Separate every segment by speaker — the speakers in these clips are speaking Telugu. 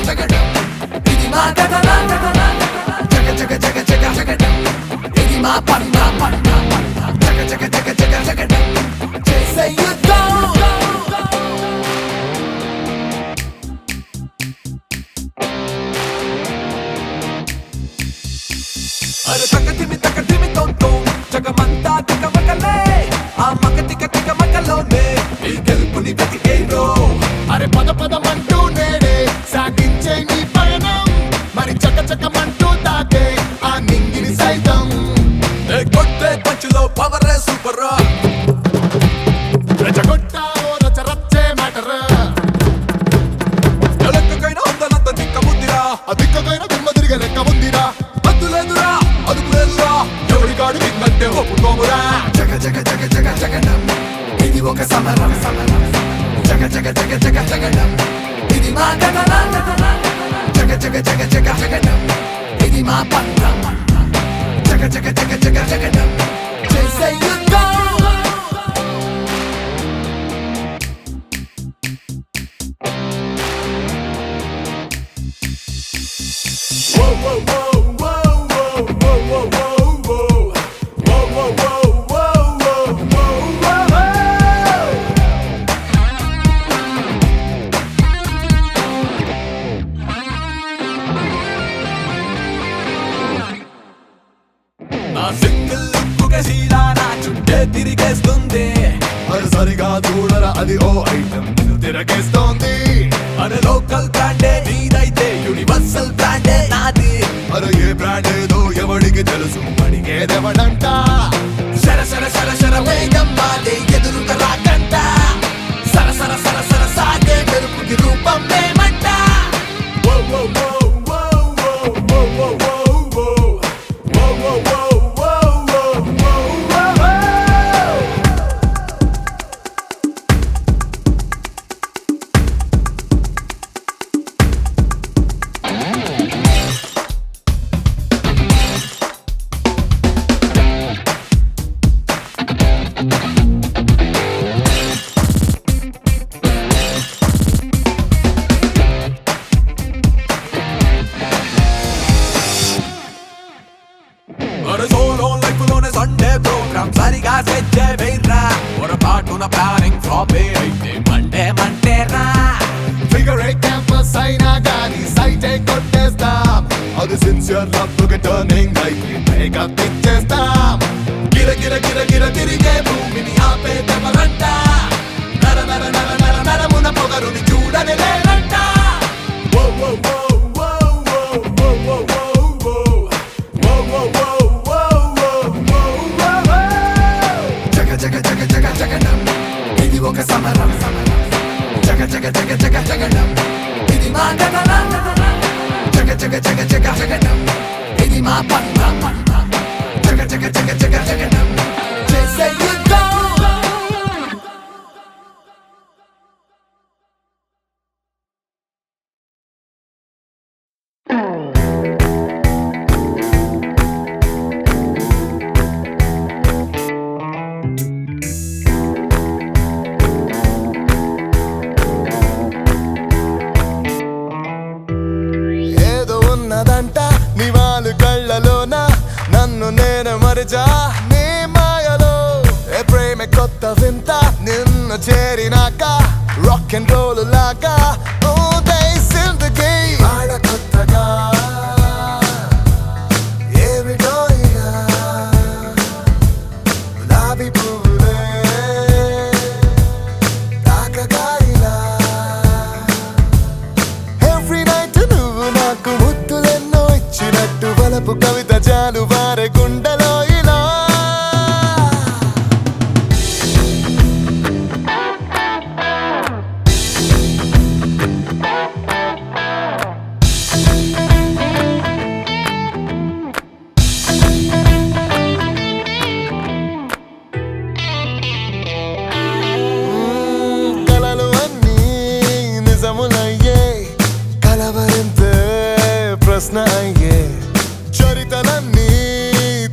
Speaker 1: జగడం ఇది మా గగన జగ జగ జగ జగ జగడం ఇది మా పన్న పన్న జగ జగ జగ జగ జగడం చేసే యుద్ధం అరే తకటిమి తోంతో జగమంతా తికమకలే ఆ మగ తిక తికమకలోనే ఈ గెలుపుని వెతికేరో
Speaker 2: అరే పద పదమంటూ నేడే సాగించే నీ పయనం మరి చక చకమంటూ తాకే ఆ నింగిని సైతం
Speaker 1: కొట్టే పంచులో పవరే సూపర్
Speaker 2: రచగొట్టా ఓ రచ రచ్చే మ్యాటర్
Speaker 1: ఎలక్కకైనా ఉందనంత దిక్క ముందిరా
Speaker 2: ఆ దిక్కకైనా దిమ్మ తిరిగే లెక్క ఉందిరా
Speaker 1: అద్దులేదురా అదుపులేదురా
Speaker 2: ఎవరికాడు నిన్నంటే ఒప్పుకోమురా
Speaker 1: జగ జగ జగ జగ జగడం ఇది ఒక సమరం జగ జగ జగ జగ జగడం ఇది మా గగన జగ జగ జగ జగ జగడం ఇది మా పంట జగ జగ జగ జగ జగడం చేసే యుద్ధం నా సింగిల్ లుక్కుగా శీలా నా చుట్టే తిరిగేస్తుంది
Speaker 2: అది సరిగా చూడరా అది ఓ ఐటమ్ తిరగేస్తోంది
Speaker 1: అరే లోకల్ బ్రాండే నీదైతే యూనివర్సల్ బ్రాండే నాది
Speaker 2: అరే ఏ బ్రాండ్ ఏదో ఎవడికి తెలుసు అడిగేదెవడంట
Speaker 1: సర సర సర సర వేగం మాదే ఎదురుగా రాకంట సర సర సర సర సాగే మెరుపుకి రూపం మేమంట అరే సోలో లైఫ్ లోనే సండే ప్రోగ్రామ్ సరిగా సెట్ చేయరా పొరపాటున ప్లానింగ్ ఫ్లాప్ అయితే మండే మండే రా
Speaker 2: ఫిగర్ ఏ క్యాంపస్ అయినా గానీ సైట్ కొట్టేస్తాం అది సిన్సియర్ లవ్ కి టర్నింగ్ అయితే బ్రేకప్ ఇచ్చేస్తాం
Speaker 1: గిర గిర గిర గిర తిరిగే భూమిని ఆపేదెవరంట నర నర నర నర నరమున పొగరుని చూడని లేరంట జగ జగ జగ జగ జగడం ఇది ఒక సమరం జగ జగ జగ జగ జగడం ఇది మా గగన జగ జగ జగ జగ జగడం ఇది మా పంట జగ జగ జగ జగ జగడం చేసే యుద్ధం
Speaker 2: ఏదో ఉన్నదంట నీ వాళ్ళు కళ్ళలోన నన్ను నేను మరిచా నీ మాయలో ఏ ప్రేమ కొత్త వింత నిన్ను చేరినాక రాక్ అండ్ రోల్ లాగా ఉదయిసిందికి ఆడ కొత్తగా ఏమిటో ఇలా గులాబీ పువ్వులే తాకగా ఇలా ఎవ్రీ నైట్ నువ్వు నాకు ముద్దులెన్నో ఇచ్చినట్టు వలపు కవిత జాలు వారే గుండెలో ఇలా కలలు అన్నీ నిజములయ్యే కలవరింతే ప్రశ్న అయ్యే చరితలన్నీ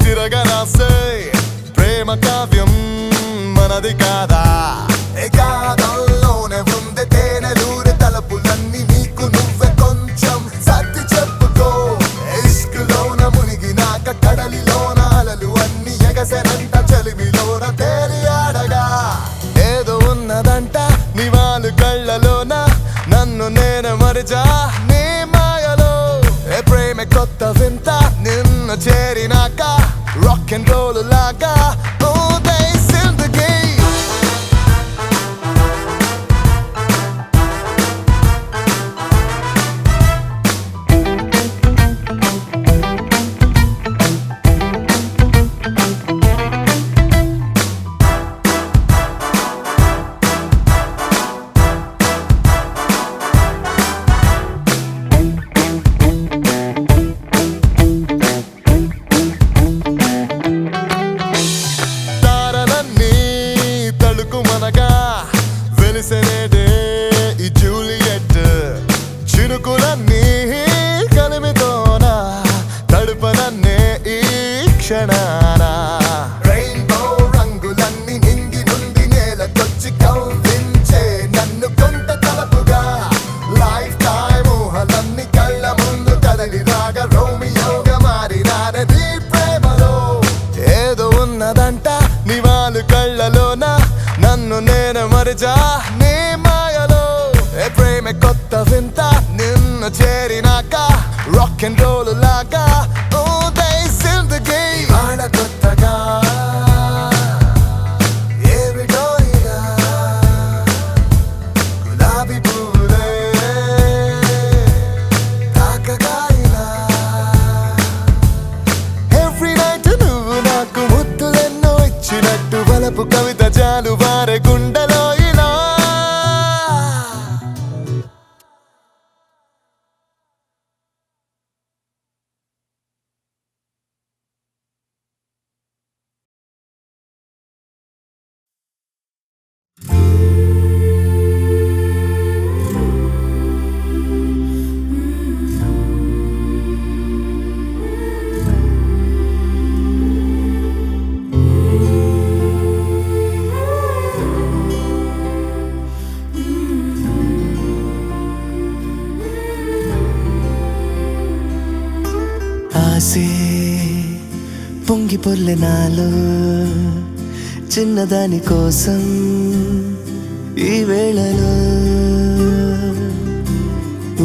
Speaker 2: తిరగరాసే ప్రేమ కావ్యం మనది కాదా ఏ కాదంలోనే ఉంది తేనెలూరి తలపులన్నీ నీకు నువ్వే కొంచెం and roll laga. Oh, they seal the game. తారలన్నీ తళుకు మనగా వెలిసెనేదే ఈ జూలియట్. చినుకులన్నీ కలిమితోన తడుపనన్నే ఈ క్షణాన. రెయిన్బో రంగులన్నీ నింగి నుండి నేలకొచ్చి కవ్వించే నన్ను కొంత తలపుగా. లైఫ్ టైమ్ ఊహలన్నీ కళ్ళ ముందు కదలి రాగా రోమియోగా మారినానే నీ ప్రేమలో. ఏదో ఉన్నదంట నీ వాళ్ళు కళ్ళలోన, నన్ను నేను మరిచా నీ మాయలో. ఏ ప్రేమ కొత్త వింత నిన్ను చేరినాక రాక్ అండ్ రోల్ లాగా. Oh they seal the game. ఆడ కొత్తగా ఏమిటో ఇలా గులాబీ పూలే తాకగా ఇలా. ఎవ్రీ నైట్ నువ్వు నాకు ముద్దులెన్నో ఇచ్చినట్టు వలపు కవిత జాలు వారే గుండెలో ఇలా.
Speaker 3: ఆసే పొంగి పొర్లె నాలో చిన్నదాని కోసం ఈ వేళలో.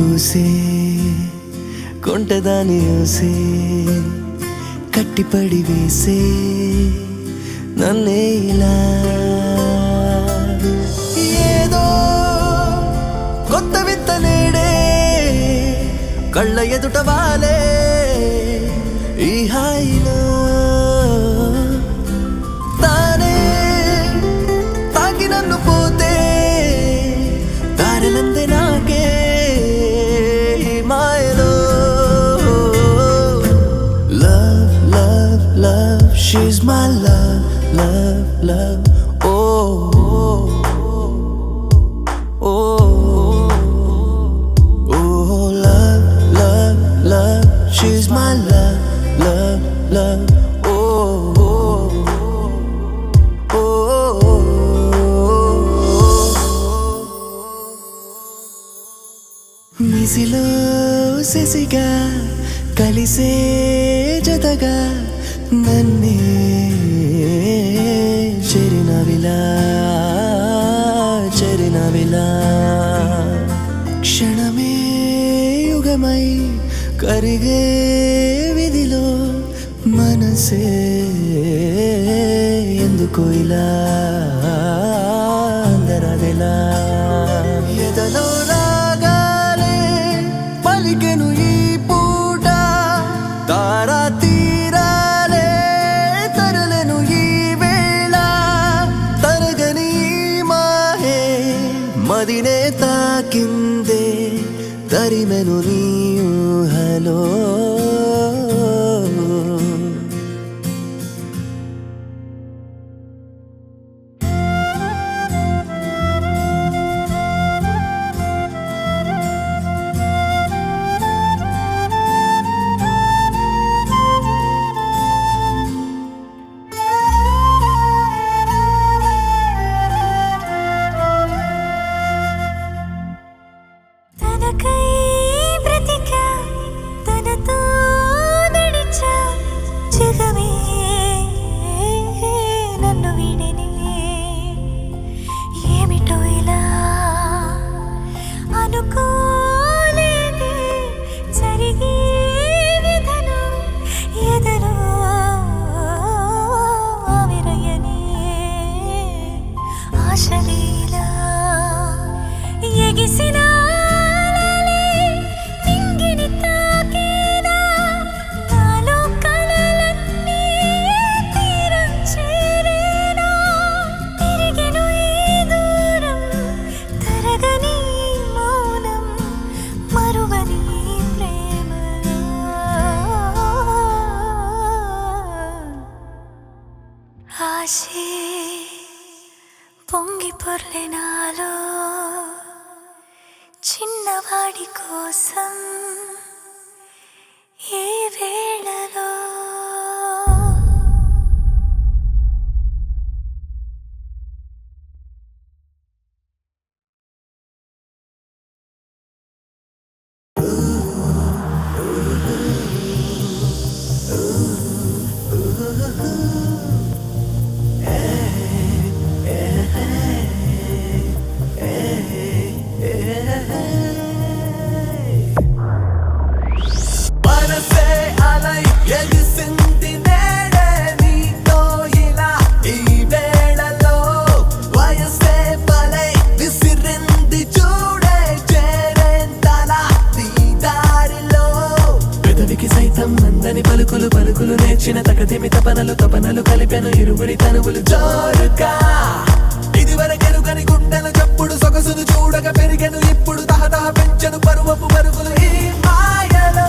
Speaker 3: ఊసే కొంటదాని ఊసే కట్టిపడి వేసే నన్నే ఇలా. ఏదో కొత్త వింత నేడే కళ్ళ ఎదుట వాలే ఈ హాయిలో. తానే తాకి నన్ను పోతే తారలందే నాకే ఈ మాయలో. Love love love she's my love love love. Oh oh oh love love love she's my love love love. Oh oh oh. మిసిలో శశిగా కలిసే జతగా నన్నే చెరినవిలా చెరినవిలా. క్షణమే యుగమై కరిగే విధిలో మనసే ఎందుకు ఇలా అందరదిలా. ఎదలో రాగాలే పలికెను ఈ పూట తారా తీరాలే తరలెను ఈ వేళ. తరగని మాహే మదినే తాకిందే తరిమెను నీ ఊహలో.
Speaker 4: తనకై బ్రతికా తనతో పొర్లినాలో చిన్నవాడి కోసం ఏ వేళలో
Speaker 3: పలుకులు పలుకులు నేర్చిన తకదిమి తపనలు తపనలు కలిపెను ఇరువురి తనువులు జోరుగా ఇదివరకెరుగని గుండెల చప్పుడు సొగసును చూడగా పెరిగెను ఇప్పుడు తహతహ పెంచెను పరువపు పరుగులు ఈ మాయలో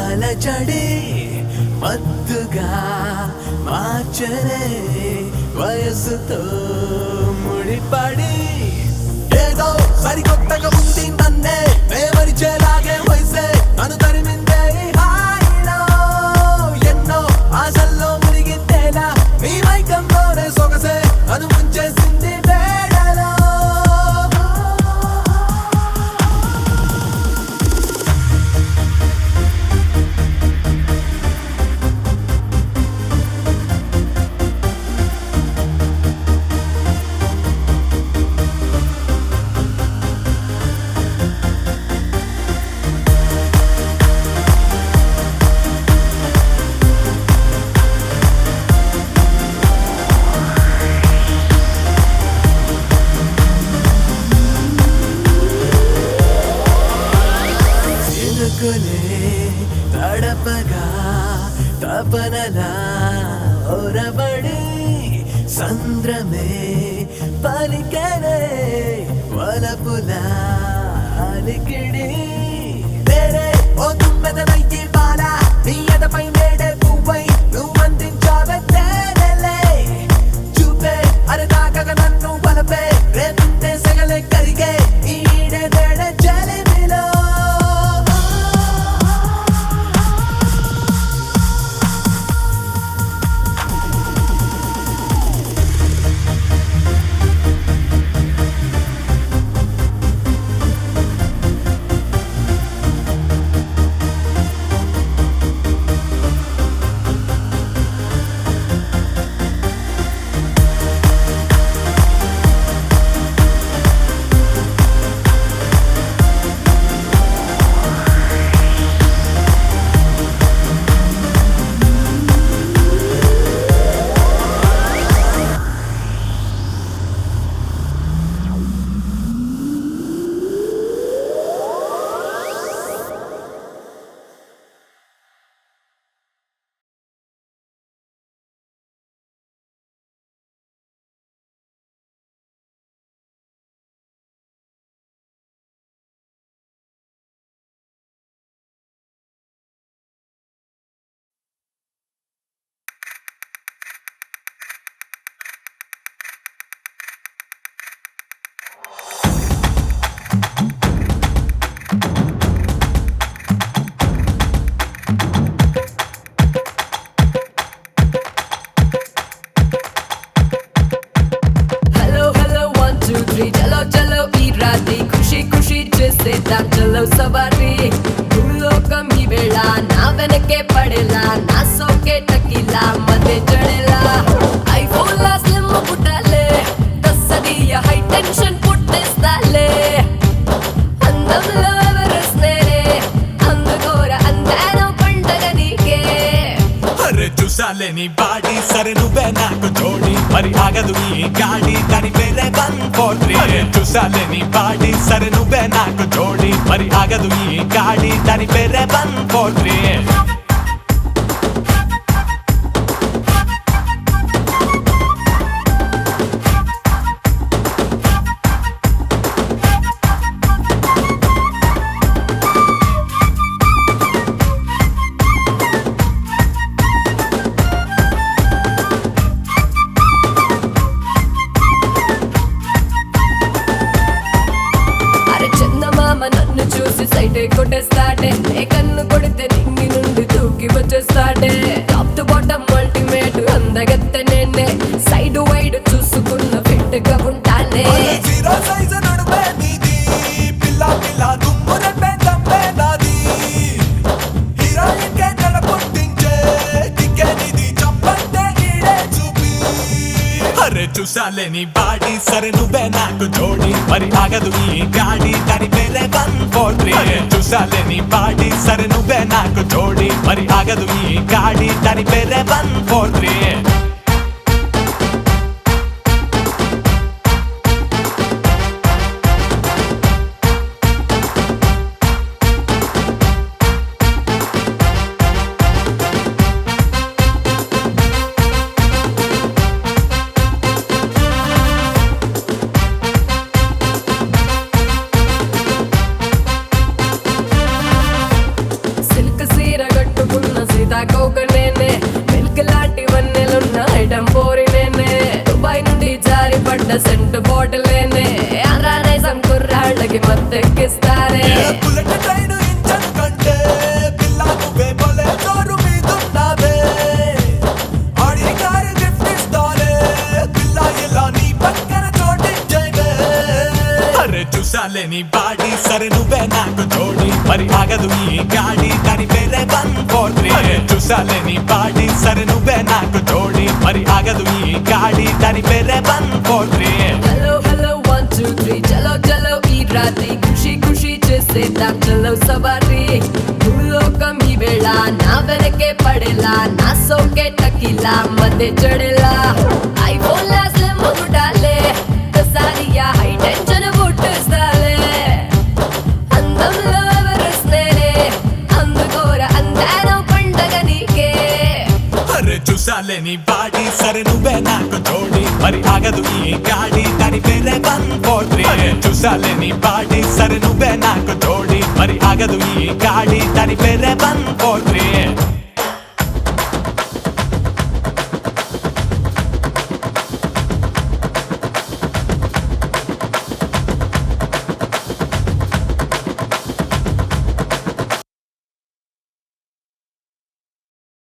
Speaker 3: అలచడే మత్తుగా మార్చరే వయసుతో ముడిపడి ఏదో సరికొత్తగా ఉంది నన్నే మేమరిచేలాగే వయసే నన్ను తరిమిందే హాయిలో ఎన్నో ఆశల్లో మునిగిందేలా మీ మైకంలోనే సొగసే నన్ను ముంచేసింది వేళలో తడపగా తపనలా ఒరబడి సంద్రమే పలికనే వలపులా అలికిడి తేరే ఓ తుమ్మెదనయ్యి బాల నీ ఎదపై నేడే పువ్వై నువ్వందించావే తేనెలే చూపే అరదాకగా నన్ను వలపే రేపిందే సగలే కరిగే ఈడే తేడే జలిమిలో చూసాలే నీ బాడీ సరే నువ్వే నాకు జోడి మరి ఆగదు ఈ గాడి దాని పేరే 143 చూసాలే నీ బాడీ సరే నువ్వే నాకు జోడి మరి ఆగదు ఈ గాడి దాని పేరే 143
Speaker 5: కొట్టేస్తాడే ఏ కన్ను కొడితే నింగి నుండి తూకి వచ్చేస్తాడే టాప్ టు బాటమ్ అల్టిమేట్ అందగత్తె నేనే సైడ్ వైడ్ చూసుకున్న ఫిట్ గా ఉంటానే
Speaker 3: జీరో సైజ్ నడుమే నీది పిల్ల పిల్ల దుమ్ము రేపే తప్పే నాది హీరోయిన్ కే నడపొట్టించే దిక్కే నీది చంపంటే ఈడే చూపి అరే చూసాలే నీ బాడీ సరే నువ్వే నాకు జోడి మరి ఆగదు ఈ గాడి దాని పేరే 143 చూసాలే నీ బాడీ సరే నువ్వే నాకు జోడి మరి ఆగదు ఈ గాడి దాని పేరే 143
Speaker 5: సెంట్ బాటిల్ అరానేసం కుర్రాళ్ళకి మత్తెక్కిస్తారే
Speaker 3: బుల్లెట్ ట్రైన్ ఇంజన్ కంటే పిల్ల నువ్వే బలే జోరు మీదున్నావే ఆడి కారు గిఫ్ట్ ఇస్తాలే పిల్ల ఇలా నీ పక్కన చోటించేవే అరే చూసాలే నీ బాడీ సరే నువ్వే నాకు జోడి మరి ఆగదు ఈ గాడి దాని పేరే 143 చూసాలే నీ బాడీ సరే నువ్వే నాకు జోడి మరి ఆగదు ఈ గాడి దాని పేరే 143
Speaker 5: హలో హలో 1 2 3 చలో చలో ఈ రాత్రి ఖుషి ఖుషి చేసేద్దాం చలో సవారీ భూలోకం ఈ వేళ నా వెనకే పడేలా నా సోకే టకిలా మధ్య చడేలా ఐఫోన్ లాస్ మొగుడాలే దసారియా హై టెన్షన్ పుట్టిస్తాలే అందంలో ఎవరిస్తేనే అందుకోర అందాను పండగ నీకే
Speaker 3: అరే చూసాలే నీ బాడీ సరే నువ్వే నాకు జోడి మరి ఆగదు ఈ గాడి దాని పేరే 143 చూసాలే నీ బాడీ సరే నువ్వే నాకు జోడి మరి ఆగదు ఈ గాడి దాని పేరే 143